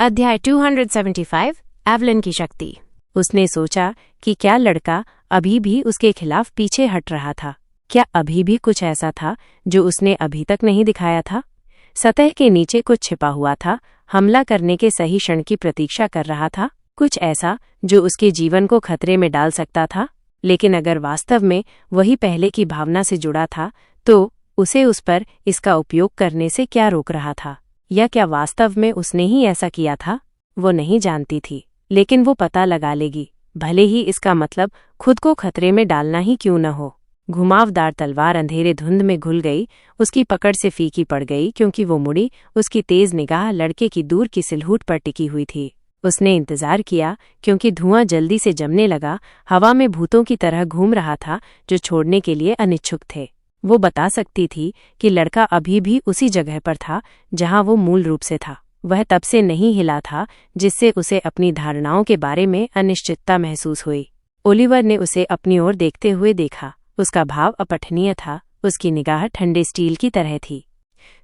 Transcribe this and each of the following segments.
अध्याय 275 एवलिन की शक्ति। उसने सोचा कि क्या लड़का अभी भी उसके खिलाफ पीछे हट रहा था। क्या अभी भी कुछ ऐसा था जो उसने अभी तक नहीं दिखाया था? सतह के नीचे कुछ छिपा हुआ था, हमला करने के सही क्षण की प्रतीक्षा कर रहा था। कुछ ऐसा जो उसके जीवन को खतरे में डाल सकता था। लेकिन अगर वास्तव में वही पहले की भावना से जुड़ा था, तो उसे उस पर इसका उपयोग करने से क्या रोक रहा था? या क्या वास्तव में उसने ही ऐसा किया था? वो नहीं जानती थी, लेकिन वो पता लगा लेगी, भले ही इसका मतलब खुद को खतरे में डालना ही क्यों न हो। घुमावदार तलवार अंधेरे धुंध में घुल गई, उसकी पकड़ से फीकी पड़ गई क्योंकि वो मुड़ी। उसकी तेज निगाह लड़के की दूर की सिलहूट पर टिकी हुई थी। उसने इंतजार किया क्योंकि धुआं जल्दी से जमने लगा, हवा में भूतों की तरह घूम रहा था जो छोड़ने के लिए अनिच्छुक थे। वो बता सकती थी कि लड़का अभी भी उसी जगह पर था जहां वो मूल रूप से था। वह तब से नहीं हिला था, जिससे उसे अपनी धारणाओं के बारे में अनिश्चितता महसूस हुई। ओलिवर ने उसे अपनी ओर देखते हुए देखा। उसका भाव अपठनीय था, उसकी निगाह ठंडे स्टील की तरह थी।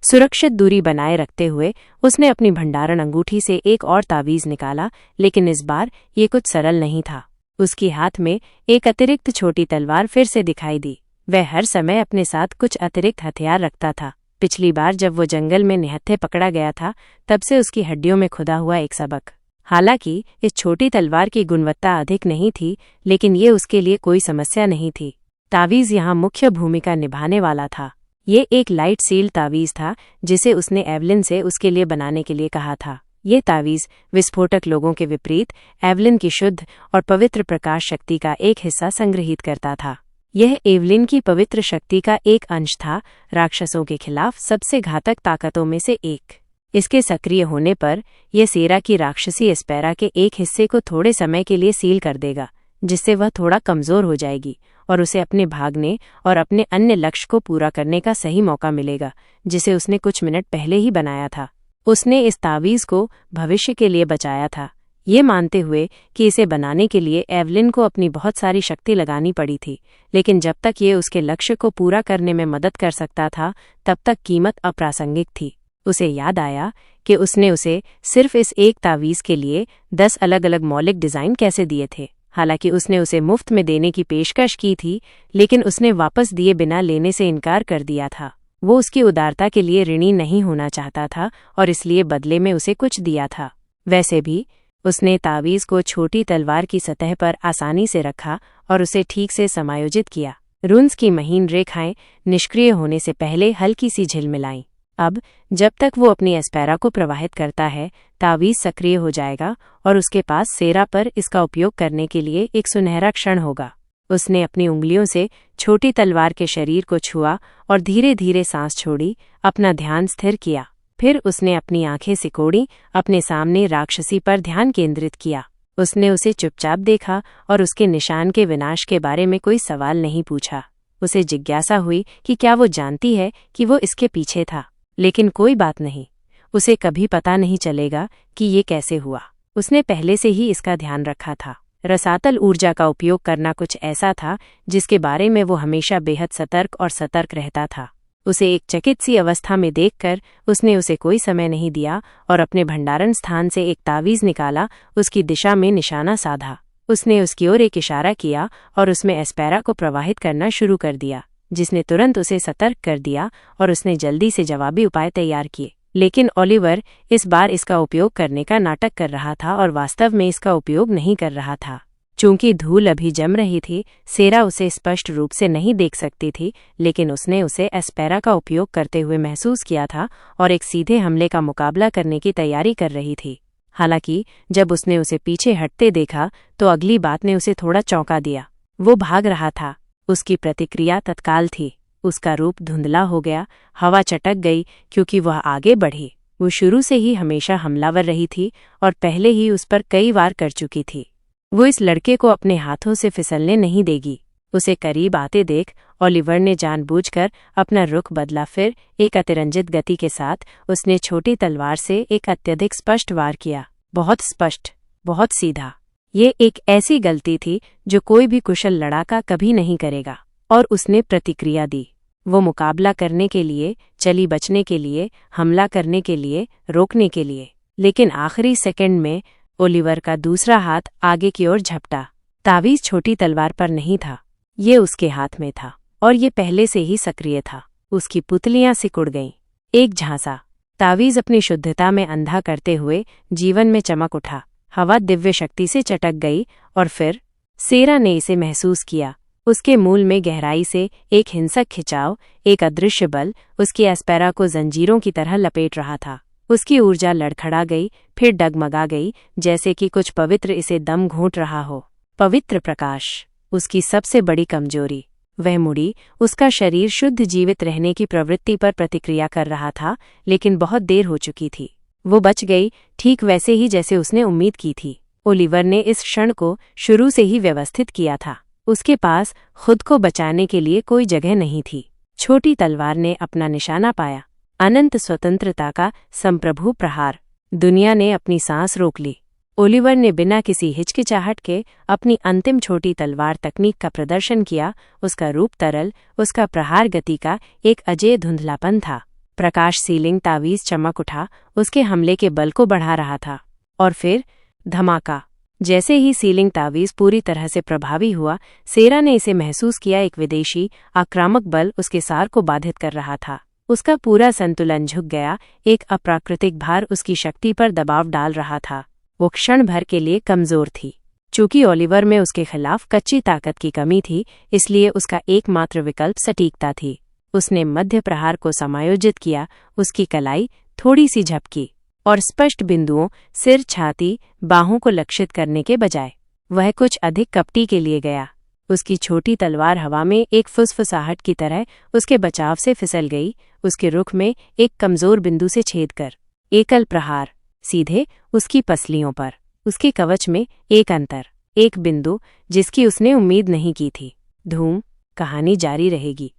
सुरक्षित दूरी बनाए रखते हुए उसने अपनी भंडारण अंगूठी से एक और तावीज निकाला, लेकिन इस बार ये कुछ सरल नहीं था। उसकी हाथ में एक अतिरिक्त छोटी तलवार फिर से दिखाई दी। वह हर समय अपने साथ कुछ अतिरिक्त हथियार रखता था। पिछली बार जब वो जंगल में निहत्थे पकड़ा गया था, तब से उसकी हड्डियों में खुदा हुआ एक सबक। हालांकि इस छोटी तलवार की गुणवत्ता अधिक नहीं थी, लेकिन ये उसके लिए कोई समस्या नहीं थी। तावीज यहाँ मुख्य भूमिका निभाने वाला था। ये एक लाइट सील तावीज था जिसे उसने एवलिन से उसके लिए बनाने के लिए कहा था। ये तावीज विस्फोटक लोगों के विपरीत एवलिन की शुद्ध और पवित्र प्रकाश शक्ति का एक हिस्सा संग्रहित करता था। यह एवलिन की पवित्र शक्ति का एक अंश था, राक्षसों के खिलाफ सबसे घातक ताकतों में से एक। इसके सक्रिय होने पर यह सेरा की राक्षसी एस्पेरा के एक हिस्से को थोड़े समय के लिए सील कर देगा, जिससे वह थोड़ा कमजोर हो जाएगी और उसे अपने भागने और अपने अन्य लक्ष्य को पूरा करने का सही मौका मिलेगा, जिसे उसने कुछ मिनट पहले ही बनाया था। उसने इस तावीज को भविष्य के लिए बचाया था, ये मानते हुए कि इसे बनाने के लिए एवलिन को अपनी बहुत सारी शक्ति लगानी पड़ी थी। लेकिन जब तक ये उसके लक्ष्य को पूरा करने में मदद कर सकता था, तब तक कीमत अप्रासंगिक थी। उसे याद आया कि उसने उसे सिर्फ इस एक तावीज के लिए 10 अलग अलग मौलिक डिजाइन कैसे दिए थे। हालांकि उसने उसे मुफ्त में देने की पेशकश की थी, लेकिन उसने वापस दिए बिना लेने से इनकार कर दिया था। वो उसकी उदारता के लिए ऋणी नहीं होना चाहता था और इसलिए बदले में उसे कुछ दिया था। वैसे भी उसने तावीज को छोटी तलवार की सतह पर आसानी से रखा और उसे ठीक से समायोजित किया। रुन्स की महीन रेखाएं निष्क्रिय होने से पहले हल्की सी झिलमिलाईं। अब जब तक वो अपनी एस्पेरा को प्रवाहित करता है, तावीज सक्रिय हो जाएगा और उसके पास सेरा पर इसका उपयोग करने के लिए एक सुनहरा क्षण होगा। उसने अपनी उंगलियों से छोटी तलवार के शरीर को छुआ और धीरे धीरे सांस छोड़ी, अपना ध्यान स्थिर किया। फिर उसने अपनी आंखें सिकोड़ी, अपने सामने राक्षसी पर ध्यान केंद्रित किया। उसने उसे चुपचाप देखा और उसके निशान के विनाश के बारे में कोई सवाल नहीं पूछा। उसे जिज्ञासा हुई कि क्या वो जानती है कि वो इसके पीछे था, लेकिन कोई बात नहीं, उसे कभी पता नहीं चलेगा कि ये कैसे हुआ। उसने पहले से ही इसका ध्यान रखा था। रसातल ऊर्जा का उपयोग करना कुछ ऐसा था जिसके बारे में वो हमेशा बेहद सतर्क रहता था। उसे एक चकित सी अवस्था में देखकर उसने उसे कोई समय नहीं दिया और अपने भंडारण स्थान से एक तावीज निकाला, उसकी दिशा में निशाना साधा। उसने उसकी ओर एक इशारा किया और उसमें एस्पेरा को प्रवाहित करना शुरू कर दिया, जिसने तुरंत उसे सतर्क कर दिया और उसने जल्दी से जवाबी उपाय तैयार किए। लेकिन ओलिवर इस बार इसका उपयोग करने का नाटक कर रहा था और वास्तव में इसका उपयोग नहीं कर रहा था। चूंकि धूल अभी जम रही थी, सेरा उसे स्पष्ट रूप से नहीं देख सकती थी, लेकिन उसने उसे एस्पेरा का उपयोग करते हुए महसूस किया था और एक सीधे हमले का मुकाबला करने की तैयारी कर रही थी। हालांकि जब उसने उसे पीछे हटते देखा, तो अगली बात ने उसे थोड़ा चौंका दिया। वो भाग रहा था। उसकी प्रतिक्रिया तत्काल थी। उसका रूप धुंधला हो गया, हवा चटक गई क्योंकि वह आगे बढ़ी। वो शुरू से ही हमेशा हमलावर रही थी और पहले ही उस पर कई वार कर चुकी थी। वो इस लड़के को अपने हाथों से फिसलने नहीं देगी। उसे करीब आते देख ओलिवर ने जानबूझकर अपना रुख बदला। फिर एक अतिरंजित गति के साथ उसने छोटी तलवार से एक अत्यधिक स्पष्ट वार किया। बहुत स्पष्ट, बहुत सीधा। ये एक ऐसी गलती थी जो कोई भी कुशल लड़ाका कभी नहीं करेगा। और उसने प्रतिक्रिया दी। वो मुकाबला करने के लिए, चली बचने के लिए, हमला करने के लिए, रोकने के लिए। लेकिन आखिरी सेकंड में ओलिवर का दूसरा हाथ आगे की ओर झपटा। तावीज छोटी तलवार पर नहीं था, ये उसके हाथ में था और ये पहले से ही सक्रिय था। उसकी पुतलियां सिकुड़ गईं। एक झांसा। तावीज अपनी शुद्धता में अंधा करते हुए जीवन में चमक उठा। हवा दिव्य शक्ति से चटक गई और फिर सेरा ने इसे महसूस किया। उसके मूल में गहराई से एक हिंसक खिंचाव, एक अदृश्य बल उसकी एस्पेरा को जंजीरों की तरह लपेट रहा था। उसकी ऊर्जा लड़खड़ा गई, फिर डगमगा गई, जैसे कि कुछ पवित्र इसे दम घोंट रहा हो। पवित्र प्रकाश, उसकी सबसे बड़ी कमजोरी। वह मुड़ी। उसका शरीर शुद्ध जीवित रहने की प्रवृत्ति पर प्रतिक्रिया कर रहा था, लेकिन बहुत देर हो चुकी थी। वो बच गई, ठीक वैसे ही जैसे उसने उम्मीद की थी। ओलिवर ने इस क्षण को शुरू से ही व्यवस्थित किया था। उसके पास खुद को बचाने के लिए कोई जगह नहीं थी। छोटी तलवार ने अपना निशाना पाया। अनंत स्वतंत्रता का संप्रभु प्रहार। दुनिया ने अपनी सांस रोक ली। ओलिवर ने बिना किसी हिचकिचाहट के अपनी अंतिम छोटी तलवार तकनीक का प्रदर्शन किया। उसका रूप तरल, उसका प्रहार गति का एक अजेय धुंधलापन था। प्रकाश सीलिंग तावीज चमक उठा, उसके हमले के बल को बढ़ा रहा था। और फिर धमाका। जैसे ही सीलिंग तावीज पूरी तरह से प्रभावी हुआ, सेरा ने इसे महसूस किया। एक विदेशी आक्रामक बल उसके सार को बाधित कर रहा था। उसका पूरा संतुलन झुक गया। एक अप्राकृतिक भार उसकी शक्ति पर दबाव डाल रहा था। वो क्षण भर के लिए कमजोर थी। चूंकि ओलिवर में उसके खिलाफ कच्ची ताकत की कमी थी, इसलिए उसका एकमात्र विकल्प सटीकता थी। उसने मध्य प्रहार को समायोजित किया। उसकी कलाई थोड़ी सी झपकी और स्पष्ट बिंदुओं, सिर, छाती, बाहों को लक्षित करने के बजाय वह कुछ अधिक कपटी के लिए गया। उसकी छोटी तलवार हवा में एक फुसफुसाहट की तरह उसके बचाव से फिसल गई, उसके रुख में एक कमजोर बिंदु से छेद कर। एकल प्रहार, सीधे उसकी पसलियों पर। उसके कवच में एक अंतर, एक बिंदु जिसकी उसने उम्मीद नहीं की थी। धूम। कहानी जारी रहेगी।